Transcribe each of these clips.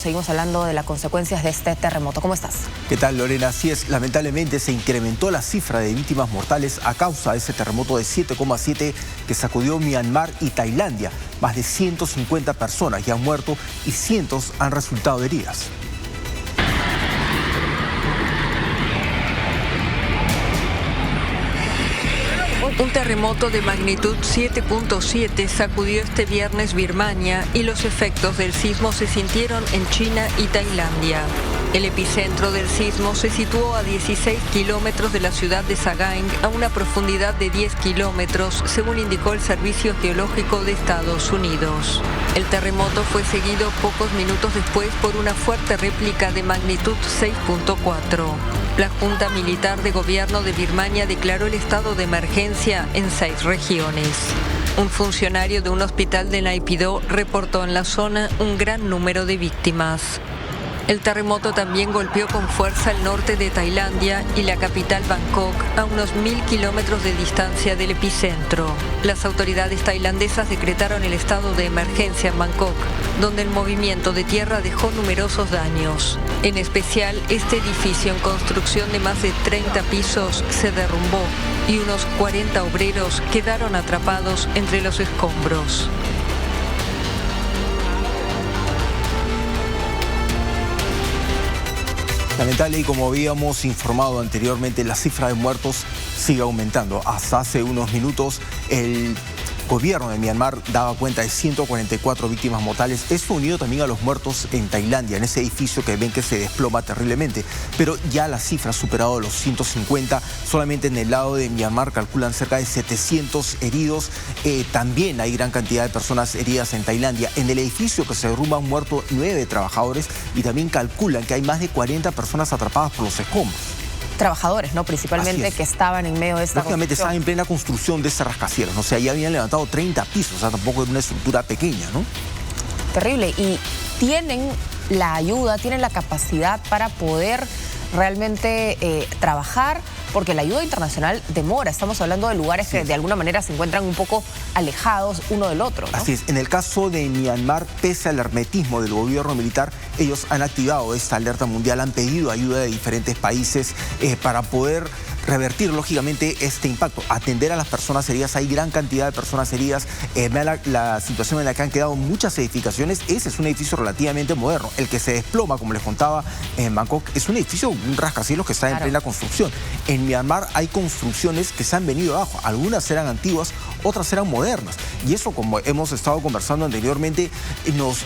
Seguimos hablando de las consecuencias de este terremoto. ¿Cómo estás? ¿Qué tal, Lorena? Así es, lamentablemente se incrementó la cifra de víctimas mortales a causa de ese terremoto de 7,7 que sacudió Myanmar y Tailandia. Más de 150 personas ya han muerto y cientos han resultado heridas. Un terremoto de magnitud 7.7 sacudió este viernes Birmania y los efectos del sismo se sintieron en China y Tailandia. El epicentro del sismo se situó a 16 kilómetros de la ciudad de Sagaing, a una profundidad de 10 kilómetros, según indicó el Servicio Geológico de Estados Unidos. El terremoto fue seguido pocos minutos después por una fuerte réplica de magnitud 6.4. La Junta Militar de Gobierno de Birmania declaró el estado de emergencia en 6 regiones. Un funcionario de un hospital de Naypyidaw reportó en la zona un gran número de víctimas. El terremoto también golpeó con fuerza el norte de Tailandia y la capital Bangkok, a unos 1000 kilómetros de distancia del epicentro. Las autoridades tailandesas decretaron el estado de emergencia en Bangkok, donde el movimiento de tierra dejó numerosos daños. En especial, este edificio en construcción de más de 30 pisos se derrumbó y unos 40 obreros quedaron atrapados entre los escombros. Lamentable, y como habíamos informado anteriormente, la cifra de muertos sigue aumentando. Hasta hace unos minutos el gobierno de Myanmar daba cuenta de 144 víctimas mortales. Esto unido también a los muertos en Tailandia, en ese edificio que ven que se desploma terriblemente. Pero ya la cifra ha superado los 150. Solamente en el lado de Myanmar calculan cerca de 700 heridos. También hay gran cantidad de personas heridas en Tailandia. En el edificio que se derrumba han muerto 9 trabajadores y también calculan que hay más de 40 personas atrapadas por los escombros. Trabajadores, ¿no? Principalmente que estaban en medio de esta Lógicamente estaban en plena construcción de ese rascacielos, ¿no? O sea, ya habían levantado 30 pisos, o sea, tampoco es una estructura pequeña, ¿no? Terrible. Y tienen la ayuda, tienen la capacidad para poder realmente trabajar, porque la ayuda internacional demora. Estamos hablando de lugares que de alguna manera se encuentran un poco alejados uno del otro, ¿no? Así es. En el caso de Myanmar, pese al hermetismo del gobierno militar, ellos han activado esta alerta mundial, han pedido ayuda de diferentes países para poder revertir, lógicamente, este impacto, atender a las personas heridas. Hay gran cantidad de personas heridas. La situación en la que han quedado muchas edificaciones. Ese es un edificio relativamente moderno. El que se desploma, como les contaba, en Bangkok, es un edificio, un rascacielos que está en plena construcción. En Myanmar hay construcciones que se han venido abajo. Algunas eran antiguas, otras eran modernas. Y eso, como hemos estado conversando anteriormente, nos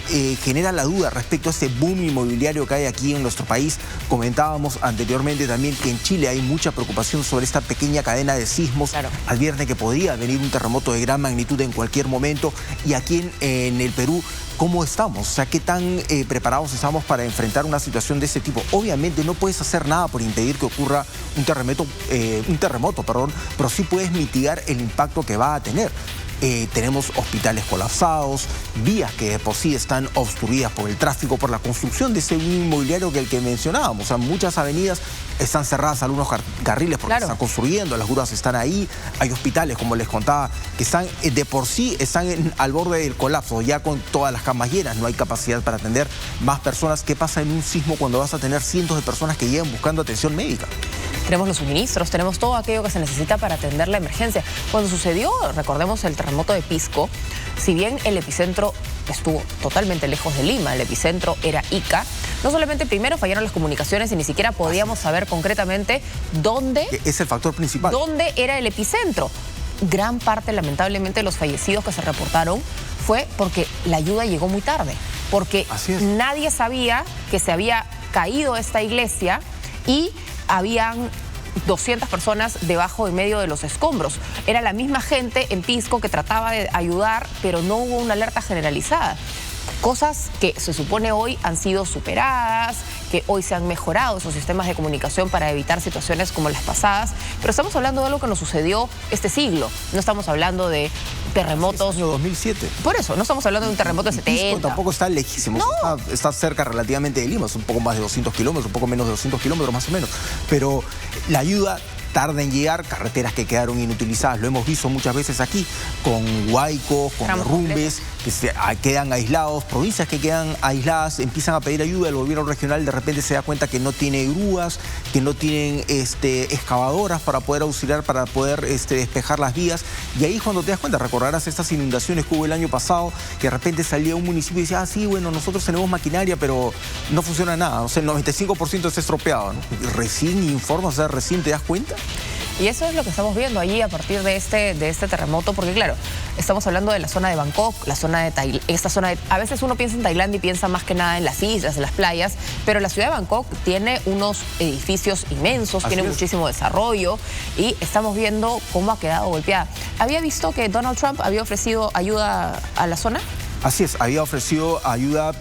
genera la duda respecto a este boom inmobiliario que hay aquí en nuestro país. Comentábamos anteriormente también que en Chile hay mucha preocupación sobre esta pequeña cadena de sismos. Advierten que podría venir un terremoto de gran magnitud en cualquier momento. Y aquí en el Perú, ¿cómo estamos? O sea, ¿qué tan preparados estamos para enfrentar una situación de ese tipo? Obviamente no puedes hacer nada por impedir que ocurra un terremoto, pero sí puedes mitigar el impacto que va a tener. Tenemos hospitales colapsados, vías que de por sí están obstruidas por el tráfico, por la construcción de ese inmobiliario que mencionábamos. O sea, muchas avenidas están cerradas, algunos carriles porque están construyendo, las grúas están ahí. Hay hospitales, como les contaba, que están de por sí al borde del colapso, ya con todas las camas llenas. No hay capacidad para atender más personas. ¿Qué pasa en un sismo cuando vas a tener cientos de personas que llegan buscando atención médica? Tenemos los suministros, tenemos todo aquello que se necesita para atender la emergencia. Cuando sucedió, recordemos, el terremoto de Pisco, si bien el epicentro estuvo totalmente lejos de Lima, el epicentro era Ica, no solamente primero fallaron las comunicaciones y ni siquiera podíamos saber concretamente dónde... Es el factor principal. ¿Dónde era el epicentro? Gran parte, lamentablemente, de los fallecidos que se reportaron fue porque la ayuda llegó muy tarde, porque nadie sabía que se había caído esta iglesia y habían 200 personas debajo y medio de los escombros. Era la misma gente en Pisco que trataba de ayudar, pero no hubo una alerta generalizada. Cosas que se supone hoy han sido superadas, que hoy se han mejorado esos sistemas de comunicación para evitar situaciones como las pasadas, pero estamos hablando de algo que nos sucedió este siglo. No estamos hablando de terremotos... año 2007. Por eso, no estamos hablando de un terremoto de 70. Pisco tampoco está lejísimo, no. Está cerca relativamente de Lima, es un poco más de 200 kilómetros, un poco menos de 200 kilómetros más o menos. Pero la ayuda tarda en llegar, carreteras que quedaron inutilizadas, lo hemos visto muchas veces aquí, con huaicos, con derrumbes, quedan aislados, provincias que quedan aisladas, empiezan a pedir ayuda, el gobierno regional de repente se da cuenta que no tiene grúas, que no tienen excavadoras para poder auxiliar, para poder despejar las vías, y ahí cuando te das cuenta, recordarás estas inundaciones que hubo el año pasado, que de repente salía un municipio y decía, ah, sí, bueno, nosotros tenemos maquinaria, pero no funciona nada, o sea, el 95% está estropeado, ¿no? Recién informas, o sea, recién te das cuenta. Y eso es lo que estamos viendo allí a partir de este terremoto, porque claro, estamos hablando de la zona de Bangkok, la zona de a veces uno piensa en Tailandia y piensa más que nada en las islas, en las playas, pero la ciudad de Bangkok tiene unos edificios inmensos, tiene muchísimo desarrollo y estamos viendo cómo ha quedado golpeada. ¿Había visto que Donald Trump había ofrecido ayuda a la zona? Así es, había ofrecido ayuda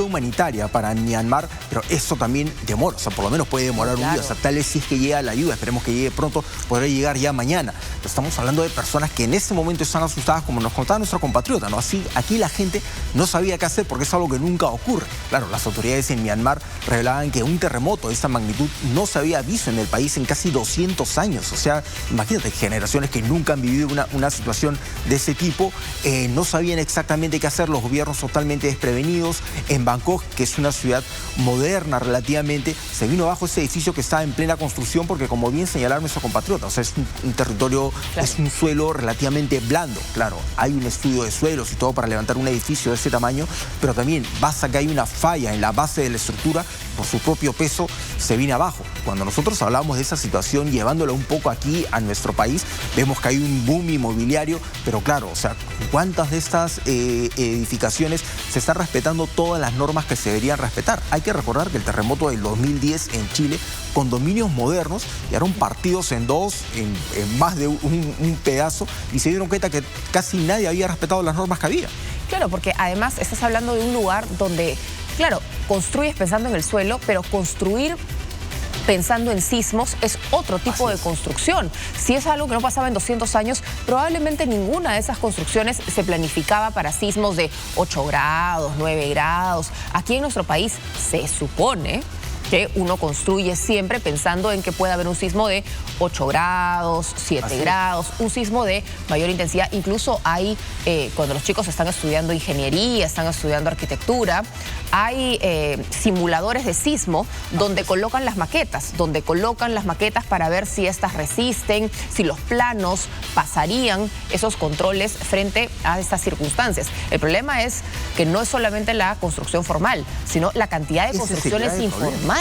humanitaria para Myanmar, pero eso también demora, o sea, por lo menos puede demorar un día, o sea, tal vez si es que llega la ayuda, esperemos que llegue pronto, podrá llegar ya mañana. Pero estamos hablando de personas que en este momento están asustadas, como nos contaba nuestro compatriota, ¿no? Así, aquí la gente no sabía qué hacer porque es algo que nunca ocurre. Claro, las autoridades en Myanmar revelaban que un terremoto de esta magnitud no se había visto en el país en casi 200 años, o sea, imagínate, generaciones que nunca han vivido una situación de ese tipo, no sabían exactamente qué hacer, los gobiernos totalmente desprevenidos. En Bangkok, que es una ciudad moderna relativamente, se vino abajo ese edificio que estaba en plena construcción porque, como bien señalaba nuestro compatriota, o sea, es un territorio, claro, es un suelo relativamente blando. Claro, hay un estudio de suelos y todo para levantar un edificio de ese tamaño, pero también basta que hay una falla en la base de la estructura, por su propio peso se viene abajo. Cuando nosotros hablamos de esa situación, llevándola un poco aquí a nuestro país, vemos que hay un boom inmobiliario, pero claro, o sea, ¿cuántas de estas edificaciones se están respetando todas las normas que se deberían respetar? Hay que recordar que el terremoto del 2010 en Chile, condominios modernos quedaron partidos en dos, en más de un pedazo, y se dieron cuenta que casi nadie había respetado las normas que había. Claro, porque además estás hablando de un lugar donde, claro, construyes pensando en el suelo, pero construir pensando en sismos es otro tipo de construcción. Si es algo que no pasaba en 200 años, probablemente ninguna de esas construcciones se planificaba para sismos de 8 grados, 9 grados. Aquí en nuestro país se supone que uno construye siempre pensando en que puede haber un sismo de 8 grados, 7 grados, un sismo de mayor intensidad. Incluso hay, cuando los chicos están estudiando ingeniería, están estudiando arquitectura, hay simuladores de sismo donde colocan las maquetas, para ver si estas resisten, si los planos pasarían esos controles frente a estas circunstancias. El problema es que no es solamente la construcción formal, sino la cantidad de construcciones informales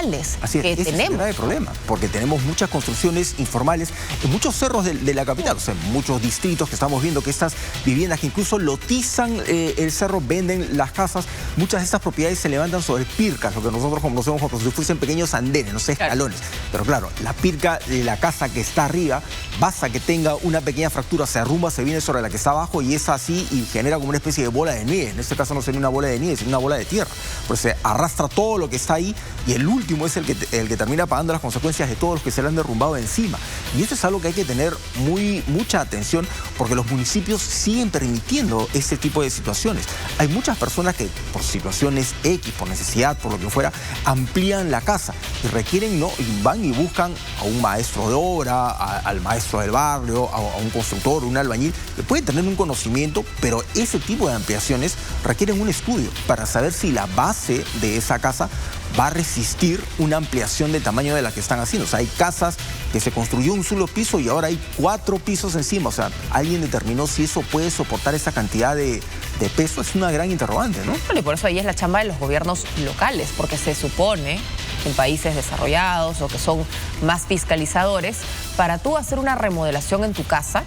que tenemos. Es un grave problema, porque tenemos muchas construcciones informales en muchos cerros de la capital, o sea, en muchos distritos que estamos viendo que estas viviendas que incluso lotizan el cerro, venden las casas, muchas de estas propiedades se levantan sobre pircas, lo que nosotros conocemos como si fuesen pequeños andenes, no sé, escalones. Pero claro, la pirca de la casa que está arriba, basta que tenga una pequeña fractura, se arrumba, se viene sobre la que está abajo y es así y genera como una especie de bola de nieve. En este caso no sería una bola de nieve, sino una bola de tierra. Pues se arrastra todo lo que está ahí y el último es el que termina pagando las consecuencias de todos los que se le han derrumbado encima. Y eso es algo que hay que tener mucha atención, porque los municipios siguen permitiendo este tipo de situaciones. Hay muchas personas que por situaciones X, por necesidad, por lo que fuera, amplían la casa y requieren, ¿no? Y van y buscan a un maestro de obra, al maestro del barrio, a un constructor, un albañil, que puede tener un conocimiento, pero ese tipo de ampliaciones requieren un estudio para saber si la base de esa casa va a resistir una ampliación del tamaño de la que están haciendo. O sea, hay casas que se construyó un solo piso y ahora hay 4 pisos encima. O sea, alguien determinó si eso puede soportar esa cantidad de peso. Es una gran interrogante, ¿no? Y por eso ahí es la chamba de los gobiernos locales, porque se supone en países desarrollados o que son más fiscalizadores, para tú hacer una remodelación en tu casa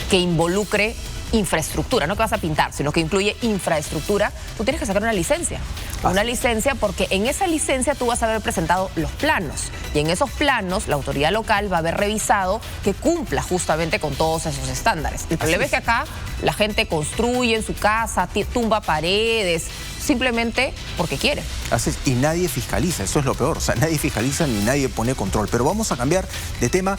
que involucre infraestructura, no que vas a pintar, sino que incluye infraestructura, tú tienes que sacar una licencia. Una licencia porque en esa licencia tú vas a haber presentado los planos y en esos planos la autoridad local va a haber revisado que cumpla justamente con todos esos estándares. El problema es que acá la gente construye en su casa, tumba paredes, simplemente porque quiere. Así es, y nadie fiscaliza, eso es lo peor, o sea, nadie fiscaliza ni nadie pone control. Pero vamos a cambiar de tema.